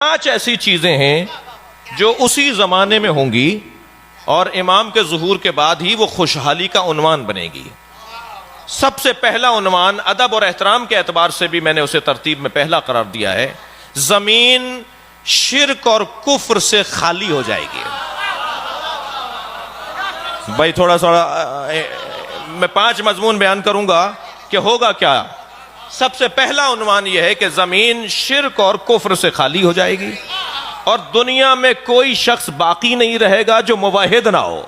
5 ایسی چیزیں ہیں جو اسی زمانے میں ہوں گی اور امام کے ظہور کے بعد ہی وہ خوشحالی کا عنوان بنے گی. سب سے پہلا عنوان ادب اور احترام کے اعتبار سے بھی میں نے اسے ترتیب میں پہلا قرار دیا ہے. زمین شرک اور کفر سے خالی ہو جائے گی. بھائی تھوڑا میں 5 مضمون بیان کروں گا کہ ہوگا کیا. سب سے پہلا عنوان یہ ہے کہ زمین شرک اور کفر سے خالی ہو جائے گی اور دنیا میں کوئی شخص باقی نہیں رہے گا جو موحد نہ ہو.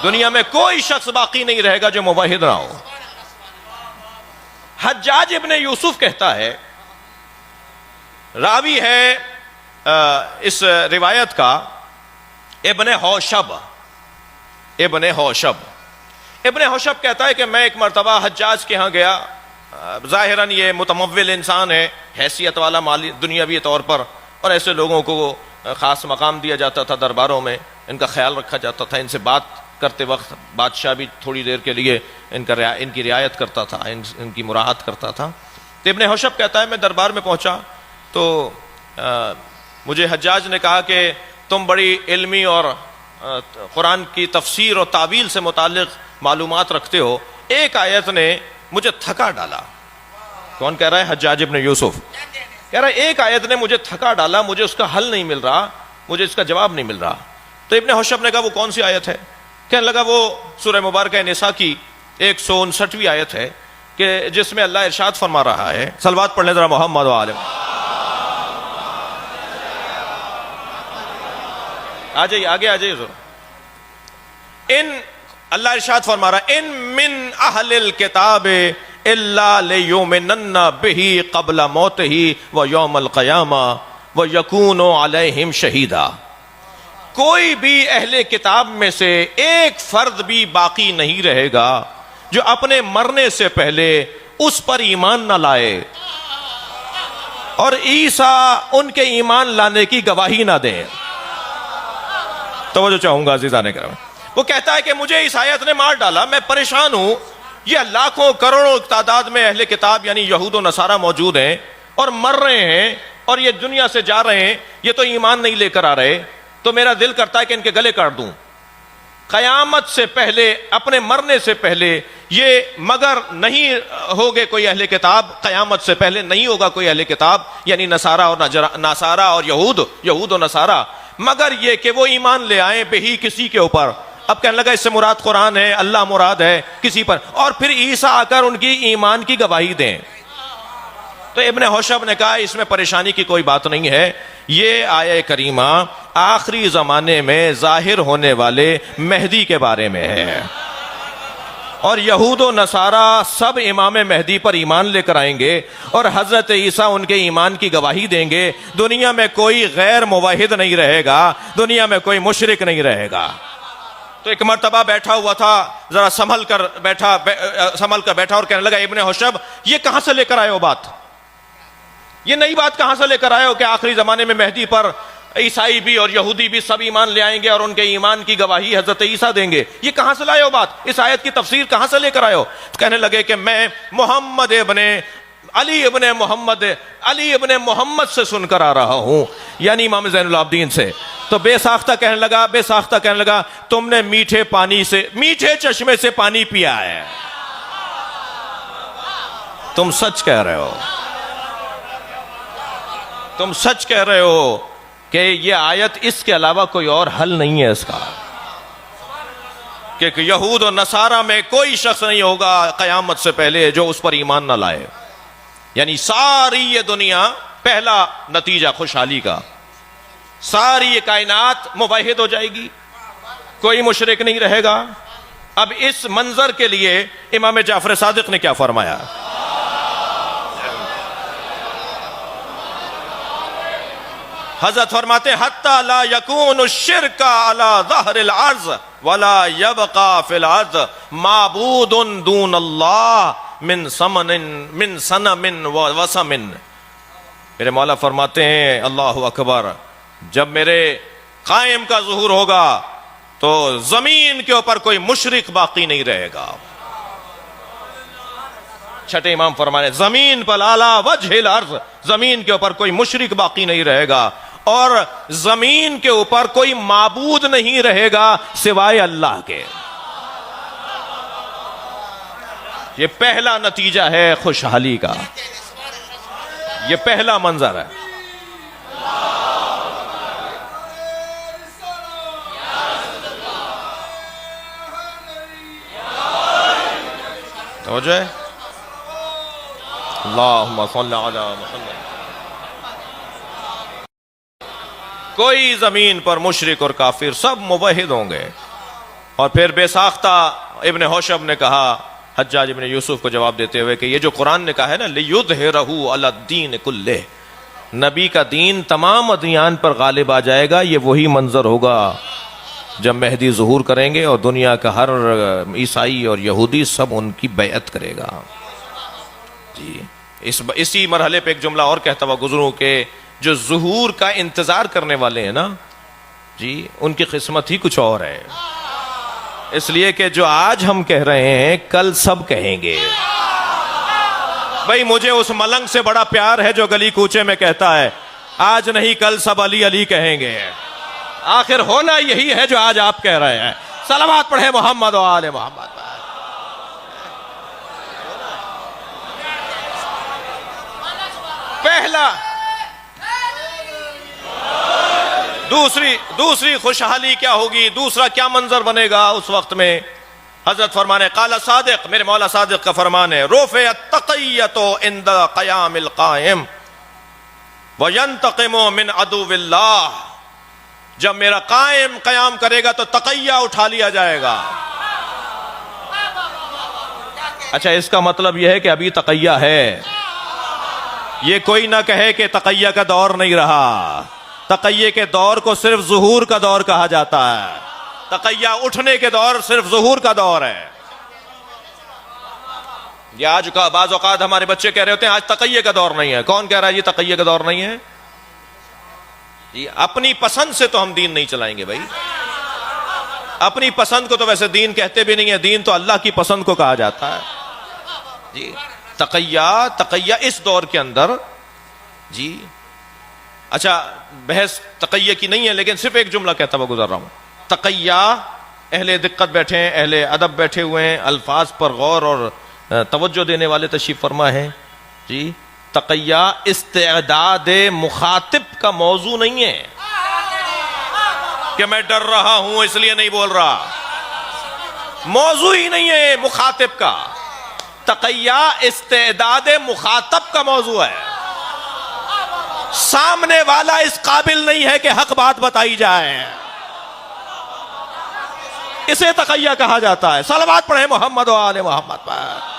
دنیا میں کوئی شخص باقی نہیں رہے گا جو موحد نہ ہو. حجاج ابن یوسف کہتا ہے، راوی ہے اس روایت کا ابن حوشب. ابن حوشب کہتا ہے کہ میں ایک مرتبہ حجاج کے ہاں گیا. ظاہراً یہ متمول انسان ہے، حیثیت والا مالی دنیاوی طور پر، اور ایسے لوگوں کو خاص مقام دیا جاتا تھا درباروں میں، ان کا خیال رکھا جاتا تھا. ان سے بات کرتے وقت بادشاہ بھی تھوڑی دیر کے لیے ان کی رعایت کرتا تھا، ان کی مراعات کرتا تھا. تو ابن حوشب کہتا ہے میں دربار میں پہنچا تو مجھے حجاج نے کہا کہ تم بڑی علمی اور قرآن کی تفسیر اور تعویل سے متعلق معلومات رکھتے ہو. ایک آیت نے مجھے تھکا ڈالا. کون کہہ رہا ہے؟ حجاج ابن یوسف کہہ رہا ہے ایک آیت نے مجھے تھکا ڈالا، مجھے اس کا حل نہیں مل رہا، مجھے اس کا جواب نہیں مل رہا. تو ابن حوشب نے کہا وہ کون سی آیت ہے؟ کہنے لگا وہ سورہ مبارکہ نساء کی 159ویں آیت ہے کہ جس میں اللہ ارشاد فرما رہا ہے، صلوات پڑھ لیں ذرا محمد وآلہ. آ جائیے آگے آ جائیے. ان اللہ ارشاد فرما رہا ہے ان من اہل الکتاب الا لیؤمنن بہ قبل موتہ ویوم القیامہ ویکون علیہم شہیدا. کوئی بھی اہل کتاب میں سے ایک فرد بھی باقی نہیں رہے گا جو اپنے مرنے سے پہلے اس پر ایمان نہ لائے اور عیسیٰ ان کے ایمان لانے کی گواہی نہ دیں. توجہ چاہوں گا عزیزان کرام. وہ کہتا ہے کہ مجھے اس آیت نے مار ڈالا، میں پریشان ہوں. یہ لاکھوں کروڑوں تعداد میں اہل کتاب یعنی یہود و نصارہ موجود ہیں اور مر رہے ہیں اور یہ دنیا سے جا رہے ہیں، یہ تو ایمان نہیں لے کر آ رہے. تو میرا دل کرتا ہے کہ ان کے گلے کاٹ دوں. قیامت سے پہلے، اپنے مرنے سے پہلے یہ مگر نہیں ہوگے کوئی اہل کتاب، قیامت سے پہلے نہیں ہوگا کوئی اہل کتاب یعنی نصارہ اور یہود و نصارہ، مگر یہ کہ وہ ایمان لے آئیں بہی کسی کے اوپر. اب کہنے لگا اس سے مراد قرآن ہے، اللہ مراد ہے کسی پر، اور پھر عیسیٰ آ کر ان کی ایمان کی گواہی دیں. تو ابن حوشب نے کہا اس میں پریشانی کی کوئی بات نہیں ہے. یہ آیہ کریمہ آخری زمانے میں ظاہر ہونے والے مہدی کے بارے میں ہے اور یہود و نصارہ سب امام مہدی پر ایمان لے کر آئیں گے اور حضرت عیسیٰ ان کے ایمان کی گواہی دیں گے. دنیا میں کوئی غیر موحد نہیں رہے گا، دنیا میں کوئی مشرک نہیں رہے گا. تو ایک مرتبہ بیٹھا ہوا تھا، ذرا سنبھل کر بیٹھا اور کہنے لگا ابن حوشب یہ کہاں سے لے کر آئے ہو بات؟ یہ نئی بات کہاں سے لے کر آئے ہو کہ آخری زمانے میں مہدی پر عیسائی بھی اور یہودی بھی سب ایمان لے آئیں گے اور ان کے ایمان کی گواہی حضرت عیسیٰ دیں گے؟ یہ کہاں سے لائے ہو بات؟ اس آیت کی تفسیر کہاں سے لے کر آئے ہو؟ کہنے لگے کہ میں علی ابن محمد سے سن کر آ رہا ہوں، یعنی امام زین العابدین سے. تو بے ساختہ کہنے لگا تم نے میٹھے چشمے سے پانی پیا ہے. تم سچ کہہ رہے ہو کہ یہ آیت اس کے علاوہ کوئی اور حل نہیں ہے اس کا، کہ یہود و نصارہ میں کوئی شخص نہیں ہوگا قیامت سے پہلے جو اس پر ایمان نہ لائے. یعنی ساری یہ دنیا، پہلا نتیجہ خوشحالی کا، ساری یہ کائنات موحد ہو جائے گی، کوئی مشرک نہیں رہے گا. اب اس منظر کے لیے امام جعفر صادق نے کیا فرمایا؟ حضرت فرماتے ہیں حتی لا یکون الشرک علی ظہر الارض ولا یبقى فی الارض معبود دون اللہ من صنم ووثن. میرے مولا فرماتے ہیں اللہ اکبر، جب میرے قائم کا ظہور ہوگا تو زمین کے اوپر کوئی مشرک باقی نہیں رہے گا. چھٹے امام فرمانے زمین پر لالا وجہ الارض، زمین کے اوپر کوئی مشرک باقی نہیں رہے گا، اور زمین کے اوپر کوئی معبود نہیں رہے گا سوائے اللہ کے۔ یہ پہلا نتیجہ ہے خوشحالی کا، یہ پہلا منظر ہے۔ توجہ ہے؟ اللہم صل علی محمد۔ کوئی زمین پر مشرک اور کافر، سب موحد ہوں گے۔ اور پھر بے ساختہ ابن حوشب نے کہا حجاج ابن یوسف کو جواب دیتے ہوئے کہ یہ جو قرآن نے کہا ہے نا لِیُظْهِرَهُ عَلَى الدِّینِ كُلِّهِ، نبی کا دین تمام ادیان پر غالب آ جائے گا، یہ وہی منظر ہوگا جب مہدی ظہور کریں گے اور دنیا کا ہر عیسائی اور یہودی سب ان کی بیعت کرے گا۔ جی اسی مرحلے پہ ایک جملہ اور کہتا ہوا گزروں کہ جو ظہور کا انتظار کرنے والے ہیں نا جی، ان کی قسمت ہی کچھ اور ہے، اس لیے کہ جو آج ہم کہہ رہے ہیں کل سب کہیں گے۔ بھائی مجھے اس ملنگ سے بڑا پیار ہے جو گلی کوچے میں کہتا ہے آج نہیں کل سب علی علی کہیں گے۔ آخر ہونا یہی ہے جو آج آپ کہہ رہے ہیں۔ صلوات پڑھیں محمد و آل محمد۔ پہلا دوسری خوشحالی کیا ہوگی، دوسرا کیا منظر بنے گا اس وقت میں؟ حضرت فرمانے قال صادق، میرے مولا صادق کا فرمان ہے رفع التقیۃ عند قیام القائم وینتقم من عدو اللہ، جب میرا قائم قیام کرے گا تو تقیہ اٹھا لیا جائے گا۔ اچھا اس کا مطلب یہ ہے کہ ابھی تقیہ ہے، یہ کوئی نہ کہے کہ تقیہ کا دور نہیں رہا۔ تقیہ کے دور کو صرف ظہور کا دور کہا جاتا ہے، تقیہ اٹھنے کے دور صرف ظہور کا دور ہے۔ یہ آج کا بعض اوقات ہمارے بچے کہہ رہے ہوتے ہیں آج تقیہ کا دور نہیں ہے۔ کون کہہ رہا ہے یہ تقیہ کا دور نہیں ہے؟ جی اپنی پسند سے تو ہم دین نہیں چلائیں گے بھائی، اپنی پسند کو تو ویسے دین کہتے بھی نہیں ہے، دین تو اللہ کی پسند کو کہا جاتا ہے۔ جی تقیہ اس دور کے اندر جی اچھا بحث تقیہ کی نہیں ہے، لیکن صرف ایک جملہ کہتا ہوا گزر رہا ہوں۔ تقیہ اہل دقت بیٹھے ہیں، اہل ادب بیٹھے ہوئے ہیں، الفاظ پر غور اور توجہ دینے والے تشریف فرما ہے جی۔ تقیہ استعداد مخاطب کا موضوع نہیں ہے کہ میں ڈر رہا ہوں اس لیے نہیں بول رہا، موضوع ہی نہیں ہے مخاطب کا۔ تقیہ استعداد مخاطب کا موضوع ہے، سامنے والا اس قابل نہیں ہے کہ حق بات بتائی جائے، اسے تقیہ کہا جاتا ہے۔ صلوات پڑھیں محمد و آل محمد پر۔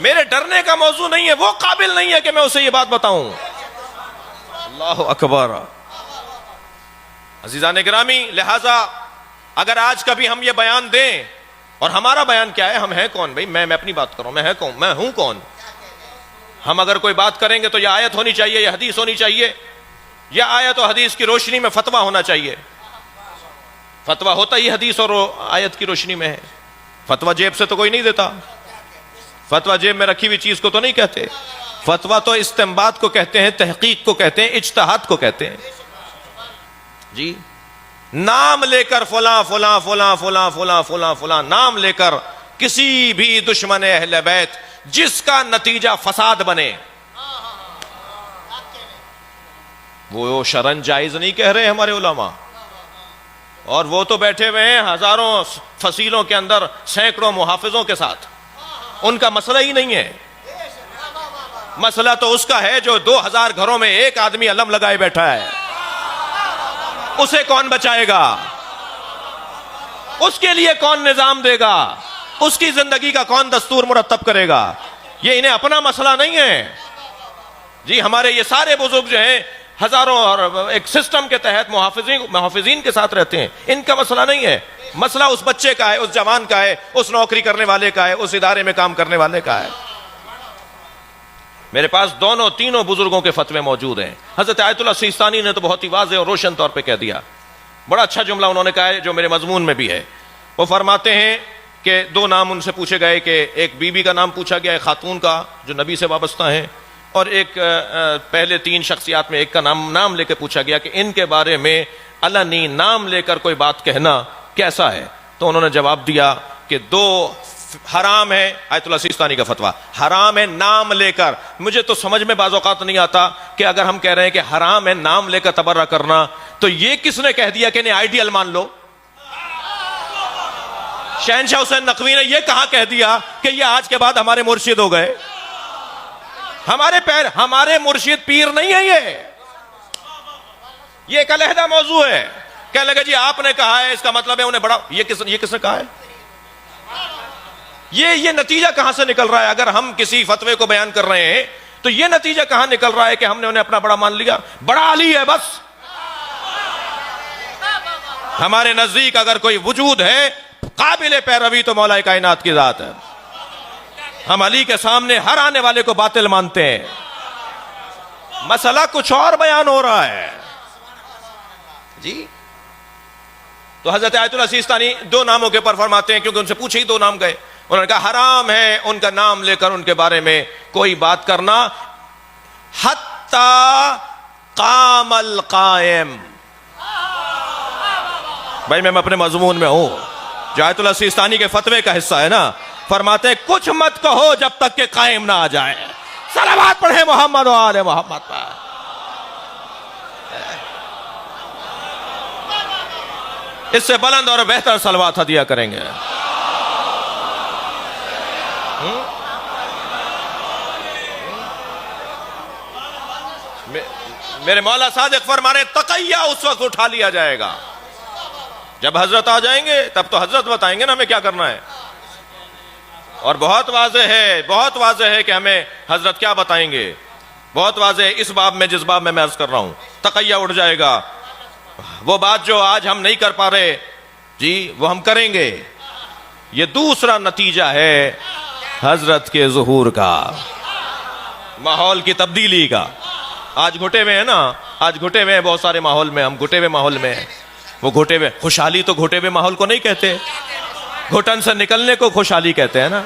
میرے ڈرنے کا موضوع نہیں ہے، وہ قابل نہیں ہے کہ میں اسے یہ بات بتاؤں۔ اللہ اکبر۔ عزیزان گرامی، لہذا اگر آج کبھی ہم یہ بیان دیں، اور ہمارا بیان کیا ہے، ہم ہیں کون بھائی؟ میں اپنی بات کروں، میں ہوں کون؟ ہم اگر کوئی بات کریں گے تو یہ آیت ہونی چاہیے، یہ حدیث ہونی چاہیے، یا آیت و حدیث کی روشنی میں فتویٰ ہونا چاہیے۔ فتویٰ ہوتا ہی حدیث اور آیت کی روشنی میں ہے، فتویٰ جیب سے تو کوئی نہیں دیتا، فتویٰ جیب میں رکھی ہوئی چیز کو تو نہیں کہتے، فتویٰ تو استنباط کو کہتے ہیں، تحقیق کو کہتے ہیں، اجتہاد کو کہتے ہیں جی۔ نام لے کر فلاں فلاں فلاں فلاں فلاں فلاں فلاں نام لے کر کسی بھی دشمن اہل بیت جس کا نتیجہ فساد بنے، وہ شرعاً جائز نہیں کہہ رہے ہمارے علماء، اور وہ تو بیٹھے ہوئے ہیں ہزاروں فصیلوں کے اندر سینکڑوں محافظوں کے ساتھ، ان کا مسئلہ ہی نہیں ہے۔ مسئلہ تو اس کا ہے جو 2000 گھروں میں ایک آدمی علم لگائے بیٹھا ہے، اسے کون بچائے گا؟ اس کے لیے کون نظام دے گا؟ اس کی زندگی کا کون دستور مرتب کرے گا؟ یہ انہیں اپنا مسئلہ نہیں ہے جی۔ ہمارے یہ سارے بزرگ جو ہیں ہزاروں اور ایک سسٹم کے تحت محافظین کے ساتھ رہتے ہیں، ان کا مسئلہ نہیں ہے، مسئلہ اس بچے کا ہے، اس جوان کا ہے، اس نوکری کرنے والے کا ہے، اس ادارے میں کام کرنے والے کا ہے۔ میرے پاس تینوں بزرگوں کے فتوے موجود ہیں۔ حضرت آیت اللہ سیستانی نے تو بہت ہی واضح اور روشن طور پہ کہہ دیا بڑا اچھا جملہ انہوں نے کہا ہے جو میرے مضمون میں بھی ہے. وہ فرماتے ہیں کہ دو نام ان سے پوچھے گئے کہ ایک بی بی کا نام پوچھا گیا، ایک خاتون کا جو نبی سے وابستہ ہیں، اور ایک پہلے 3 شخصیات میں ایک کا نام لے کے پوچھا گیا کہ ان کے بارے میں علنی نام لے کر کوئی بات کہنا کیسا ہے. تو انہوں نے جواب دیا کہ 2 حرام ہے. آیت اللہ سیستانی کا فتویٰ، حرام ہے نام لے کر. مجھے تو سمجھ میں بعض اوقات نہیں آتا کہ اگر ہم کہہ رہے ہیں کہ حرام ہے نام لے کر تبرہ کرنا، تو یہ کس نے کہہ دیا کہ انہیں آئیڈیل مان لو؟ شہنشاہ حسین نقوی نے یہ کہاں کہہ دیا کہ یہ آج کے بعد ہمارے مرشد ہو گئے؟ ہمارے مرشد پیر نہیں ہے. یہ ایک علیحدہ موضوع ہے. کہنے لگا جی آپ نے کہا ہے، اس کا مطلب ہے انہیں بڑا. یہ کس نے کہا ہے؟ یہ نتیجہ کہاں سے نکل رہا ہے؟ اگر ہم کسی فتوے کو بیان کر رہے ہیں تو یہ نتیجہ کہاں نکل رہا ہے کہ ہم نے انہیں اپنا بڑا مان لیا؟ بڑا علی ہے بس. ہمارے نزدیک اگر کوئی وجود ہے قابل پیروی تو مولا کائنات کی ذات ہے. ہم علی کے سامنے ہر آنے والے کو باطل مانتے ہیں. مسئلہ کچھ اور بیان ہو رہا ہے جی. تو حضرت آیت اللہ سیستانی 2 ناموں کے پر فرماتے ہیں، کیونکہ ان سے پوچھے ہی 2 نام گئے. انہوں نے کہا حرام ہے ان کا نام لے کر ان کے بارے میں کوئی بات کرنا. حتی قام القائم. بھائی میں اپنے مضمون میں ہوں. جو آیت اللہ سیستانی کے فتوے کا حصہ ہے نا، فرماتے ہیں کچھ مت کہو جب تک کہ قائم نہ آ جائے. صلوات پڑھیں محمد و آل محمد پر. اس سے بلند اور بہتر صلوات ہدیہ کریں گے. میرے مولا صادق فرمانے تقیہ اس وقت اٹھا لیا جائے گا جب حضرت آ جائیں گے. تب تو حضرت بتائیں گے نا ہمیں کیا کرنا ہے. اور بہت واضح ہے کہ ہمیں حضرت کیا بتائیں گے. بہت واضح ہے اس باب میں، جس باب میں عرض کر رہا ہوں. تقیہ اٹھ جائے گا. وہ بات جو آج ہم نہیں کر پا رہے جی وہ ہم کریں گے. یہ دوسرا نتیجہ ہے حضرت کے ظہور کا، ماحول کی تبدیلی کا. آج گھٹے ہوئے ہیں نا، آج گھٹے ہوئے ہیں بہت سارے ماحول میں. ہم گھٹے ہوئے ماحول میں ہیں. وہ گھٹے ہوئے خوشحالی تو گھٹے ہوئے ماحول کو نہیں کہتے، گھٹن سے نکلنے کو خوشحالی کہتے ہیں نا.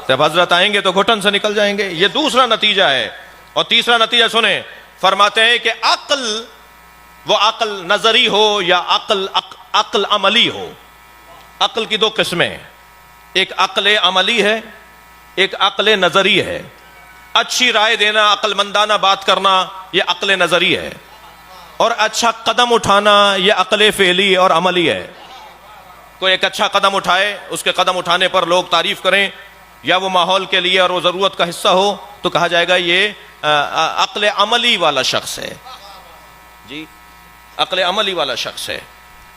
جب حضرت آئیں گے تو گھٹن سے نکل جائیں گے. یہ دوسرا نتیجہ ہے. اور تیسرا نتیجہ سنیں، فرماتے ہیں کہ عقل، وہ عقل نظری ہو یا عقل عملی ہو. عقل کی 2 قسمیں، ایک عقل عملی ہے، ایک عقل نظری ہے. اچھی رائے دینا، عقل مندانہ بات کرنا، یہ عقل نظری ہے. اور اچھا قدم اٹھانا یہ عقل فعلی اور عملی ہے. کوئی ایک اچھا قدم اٹھائے، اس کے قدم اٹھانے پر لوگ تعریف کریں، یا وہ ماحول کے لیے اور وہ ضرورت کا حصہ ہو، تو کہا جائے گا یہ عقل عملی والا شخص ہے جی، عقل عملی والا شخص ہے.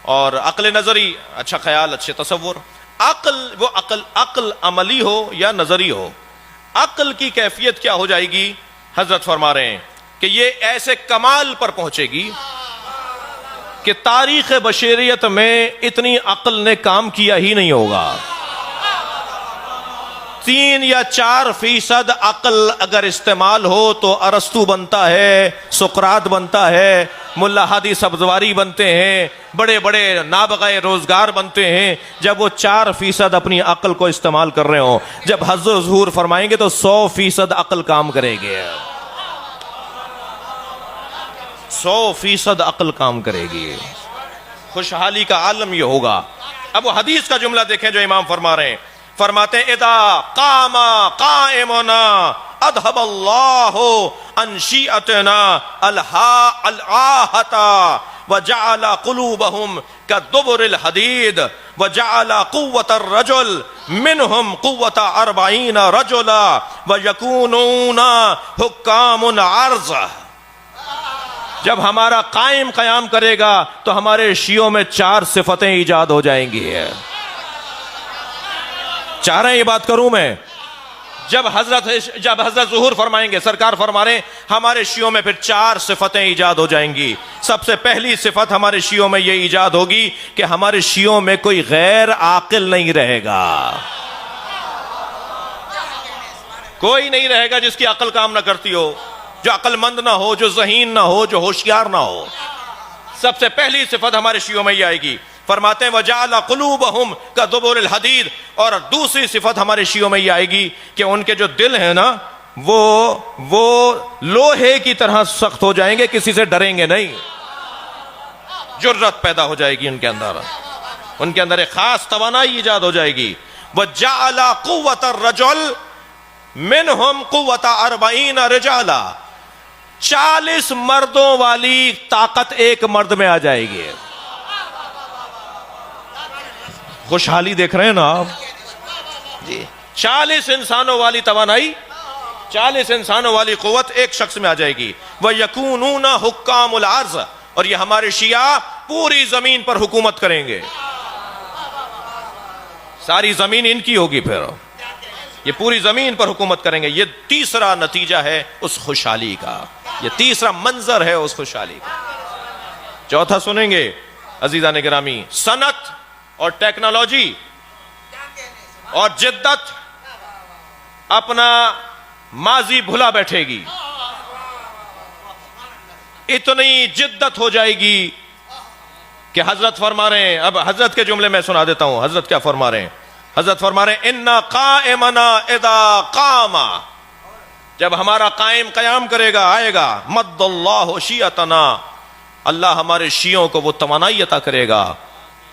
اور عقل نظری، اچھا خیال، اچھے تصور. عقل عملی ہو یا نظری ہو، عقل کی کیفیت کیا ہو جائے گی؟ حضرت فرما رہے ہیں کہ یہ ایسے کمال پر پہنچے گی کہ تاریخ بشریت میں اتنی عقل نے کام کیا ہی نہیں ہوگا. 3 یا 4% عقل اگر استعمال ہو تو ارسطو بنتا ہے، سقراط بنتا ہے، ملا ہادی سبزواری بنتے ہیں، بڑے بڑے نابغہ روزگار بنتے ہیں. جب وہ 4% اپنی عقل کو استعمال کر رہے ہوں، جب حضور ظہور فرمائیں گے تو 100% عقل کام کرے گی. 100% عقل کام کرے گی. خوشحالی کا عالم یہ ہوگا. اب وہ حدیث کا جملہ دیکھیں جو امام فرما رہے ہیں. فرماتے ہیں اذا قام قائمنا اذهب الله عن شيعتنا الآهة وجعل قلوبهم كدبر الحديد وجعل قوة الرجل منهم قوة 40 رجلا ويكونون حكام عرض. جب ہمارا قیام کرے گا تو ہمارے شیعوں میں 4 صفتیں ایجاد ہو جائیں گی. چاہ رہے ہیں یہ بات کروں میں؟ جب حضرت ظہور فرمائیں گے، سرکار فرما رہے ہیں ہمارے شیعوں میں پھر 4 صفتیں ایجاد ہو جائیں گی. سب سے پہلی صفت ہمارے شیعوں میں یہ ایجاد ہوگی کہ ہمارے شیعوں میں کوئی غیر عاقل نہیں رہے گا. کوئی نہیں رہے گا جس کی عقل کام نہ کرتی ہو، جو عقل مند نہ ہو، جو ذہین نہ ہو، جو ہوشیار نہ ہو. سب سے پہلی صفت ہمارے شیعوں میں یہ آئے گی. فرماتے ہیں وَجَعَلَ قُلُوبَهُمْ كَدُبُرِ الْحَدِيدِ. اور دوسری صفت ہمارے شیعوں میں یہ آئے گی کہ ان کے جو دل ہیں نا وہ لوہے کی طرح سخت ہو جائیں گے, کسی سے ڈریں گے نہیں. جرت پیدا ہو جائے گی ان کے اندر ایک خاص توانائی ایجاد ہو جائے گی. وَجَعَلَ قُوَّةَ الرَّجُلِ مِنْهُمْ قُوَّةَ 40 رِجَالًا. 40 مردوں والی طاقت ایک مرد میں آ جائے گی. خوشحالی دیکھ رہے ہیں نا آپ جی. 40 انسانوں والی توانائی, 40 انسانوں والی قوت ایک شخص میں آ جائے گی. وَيَكُونُونَ حُكَّامُ الْأَرْضِ. اور یہ ہمارے شیعہ پوری زمین پر حکومت کریں گے. ساری زمین ان کی ہوگی, پھر یہ پوری زمین پر حکومت کریں گے. یہ تیسرا نتیجہ ہے اس خوشحالی کا, یہ تیسرا منظر ہے اس خوشحالی کا. چوتھا سنیں گے عزیزان گرامی, صنعت اور ٹیکنالوجی اور جدت اپنا ماضی بھلا بیٹھے گی. اتنی جدت ہو جائے گی کہ حضرت فرما رہے ہیں, اب حضرت کے جملے میں سنا دیتا ہوں, حضرت کیا فرما رہے ہیں. حضرت فرما رہے ہیں اِنَّا قَائِمَنَا اِذَا قَامَ. جب ہمارا قائم قیام کرے گا, آئے گا, مَدَّ اللَّهُ شِیَتَنَا. اللہ ہمارے شیعوں کو وہ توانائی عطا کرے گا.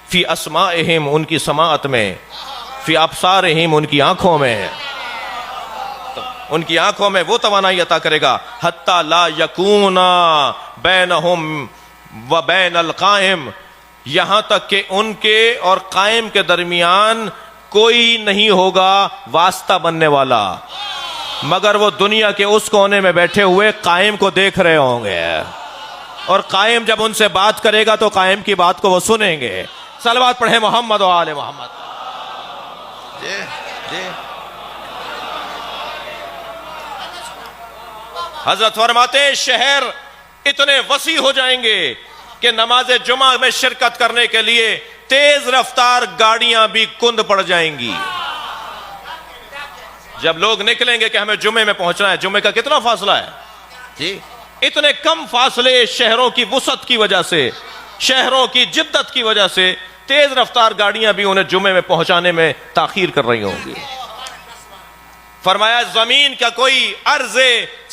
فی اسمائہم, ان کی سماعت میں, فی ابصارہم, ان کی آنکھوں میں, ان کی آنکھوں میں وہ توانائی عطا کرے گا. حتی لا یکون بینہم و بین القائم. یہاں تک کہ ان کے اور قائم کے درمیان کوئی نہیں ہوگا واسطہ بننے والا, مگر وہ دنیا کے اس کونے میں بیٹھے ہوئے قائم کو دیکھ رہے ہوں گے, اور قائم جب ان سے بات کرے گا تو قائم کی بات کو وہ سنیں گے. صلوات پڑھیں محمد و آل محمد. جی جی. حضرت فرماتے ہیں شہر اتنے وسیع ہو جائیں گے کہ نماز جمعہ میں شرکت کرنے کے لیے تیز رفتار گاڑیاں بھی کند پڑ جائیں گی. جب لوگ نکلیں گے کہ ہمیں جمعے میں پہنچنا ہے, جمعے کا کتنا فاصلہ ہے جی, اتنے کم فاصلے شہروں کی وسعت کی وجہ سے, شہروں کی جدت کی وجہ سے تیز رفتار گاڑیاں بھی انہیں جمعے میں پہنچانے میں تاخیر کر رہی ہوں گی. فرمایا زمین کا کوئی ارض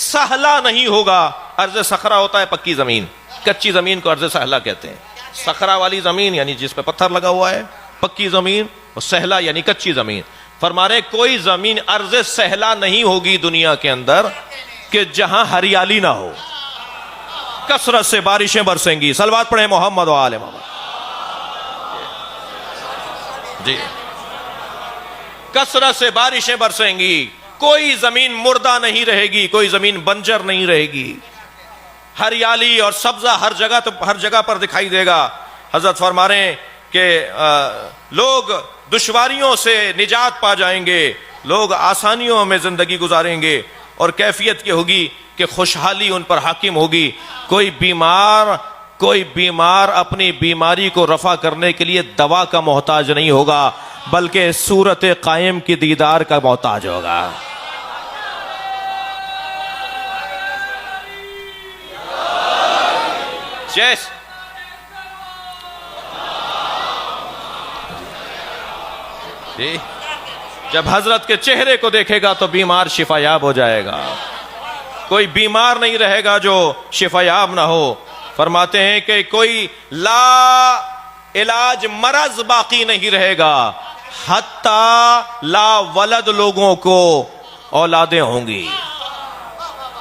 سہلا نہیں ہوگا. ارض صخرہ ہوتا ہے پکی زمین, کچی زمین کو ارض سہلا کہتے ہیں. صخرہ والی زمین یعنی جس پہ پتھر لگا ہوا ہے, پکی زمین, اور سہلا یعنی کچی زمین. فرما رہے کوئی زمین ارض سہلا نہیں ہوگی دنیا کے اندر کہ جہاں ہریالی نہ ہو. کثرت سے بارشیں برسیں گی. صلوات پڑھیں محمد و آل محمد. جی, کثرت سے بارشیں برسیں گی. کوئی زمین مردہ نہیں رہے گی, کوئی زمین بنجر نہیں رہے گی. ہریالی اور سبزہ ہر جگہ پر دکھائی دے گا. حضرت فرما رہے ہیں کہ لوگ دشواریوں سے نجات پا جائیں گے, لوگ آسانیوں میں زندگی گزاریں گے, اور کیفیت یہ ہوگی کہ خوشحالی ان پر حاکم ہوگی. کوئی بیمار اپنی بیماری کو رفع کرنے کے لیے دوا کا محتاج نہیں ہوگا, بلکہ صورت قائم کی دیدار کا محتاج ہوگا. جب حضرت کے چہرے کو دیکھے گا تو بیمار شفا یاب ہو جائے گا. کوئی بیمار نہیں رہے گا جو شفا یاب نہ ہو. فرماتے ہیں کہ کوئی لا علاج مرض باقی نہیں رہے گا, حتی لا ولد لوگوں کو اولادیں ہوں گی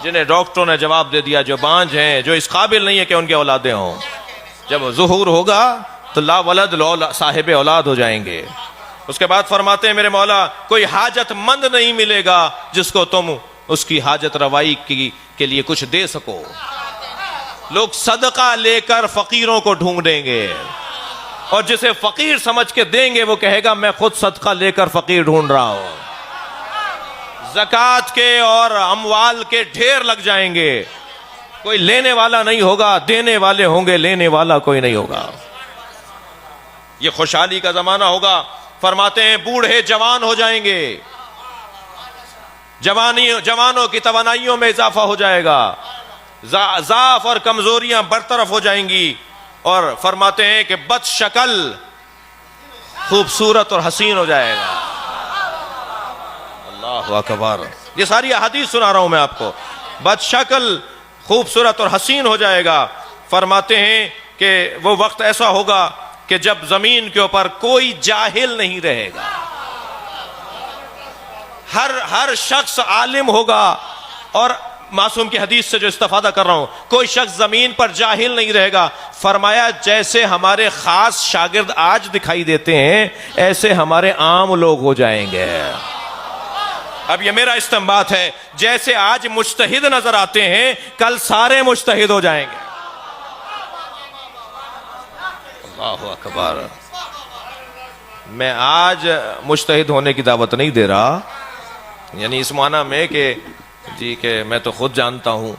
جنہیں ڈاکٹروں نے جواب دے دیا جو بانجھ ہیں, جو اس قابل نہیں ہے کہ ان کے اولادیں ہوں. جب ظہور ہوگا تو لا ولد صاحب اولاد ہو جائیں گے. اس کے بعد فرماتے ہیں میرے مولا کوئی حاجت مند نہیں ملے گا جس کو تم اس کی حاجت روائی کے لیے کچھ دے سکو. لوگ صدقہ لے کر فقیروں کو ڈھونڈیں گے, اور جسے فقیر سمجھ کے دیں گے وہ کہے گا میں خود صدقہ لے کر فقیر ڈھونڈ رہا ہوں. زکوٰۃ کے اور اموال کے ڈھیر لگ جائیں گے, کوئی لینے والا نہیں ہوگا, دینے والے ہوں گے, لینے والا کوئی نہیں ہوگا. یہ خوشحالی کا زمانہ ہوگا. فرماتے ہیں بوڑھے جوان ہو جائیں گے, جوانوں کی توانائیوں میں اضافہ ہو جائے گا, ضعف اور کمزوریاں برطرف ہو جائیں گی, اور فرماتے ہیں کہ بد شکل خوبصورت اور حسین ہو جائے گا. اللہ اکبر. یہ ساری احادیث سنا رہا ہوں میں آپ کو. بد شکل خوبصورت اور حسین ہو جائے گا. فرماتے ہیں کہ وہ وقت ایسا ہوگا کہ جب زمین کے اوپر کوئی جاہل نہیں رہے گا. ہر شخص عالم ہوگا. اور معصوم کی حدیث سے جو استفادہ کر رہا ہوں, کوئی شخص زمین پر جاہل نہیں رہے گا. فرمایا جیسے ہمارے خاص شاگرد آج دکھائی دیتے ہیں ایسے ہمارے عام لوگ ہو جائیں گے. اب یہ میرا استنباط ہے, جیسے آج مجتہد نظر آتے ہیں کل سارے مجتہد ہو جائیں گے. اللہ اکبر. میں آج مجتہد ہونے کی دعوت نہیں دے رہا, یعنی اس معنی میں کہ جی کہ میں تو خود جانتا ہوں,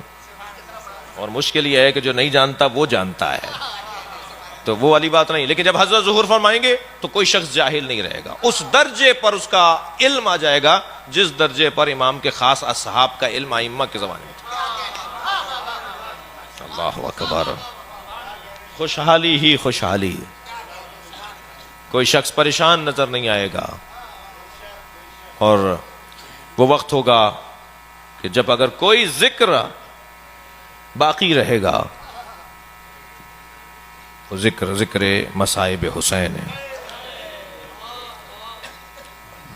اور مشکل یہ ہے کہ جو نہیں جانتا وہ جانتا ہے, تو وہ والی بات نہیں. لیکن جب حضرت ظہور فرمائیں گے تو کوئی شخص جاہل نہیں رہے گا. اس درجے پر اس کا علم آ جائے گا جس درجے پر امام کے خاص اصحاب کا علم ائمہ کے زمانے میں تھا. اللہ اکبر. خوشحالی ہی خوشحالی. کوئی شخص پریشان نظر نہیں آئے گا. اور وہ وقت ہوگا کہ جب اگر کوئی ذکر باقی رہے گا وہ ذکر مصائب حسین ہے.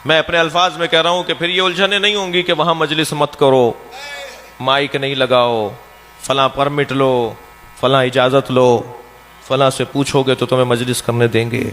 میں اپنے الفاظ میں کہہ رہا ہوں کہ پھر یہ الجھنیں نہیں ہوں گی کہ وہاں مجلس مت کرو, مائک نہیں لگاؤ, فلاں پرمٹ لو, فلاں اجازت لو, فلاں سے پوچھو گے تو تمہیں مجلس کرنے دیں گے.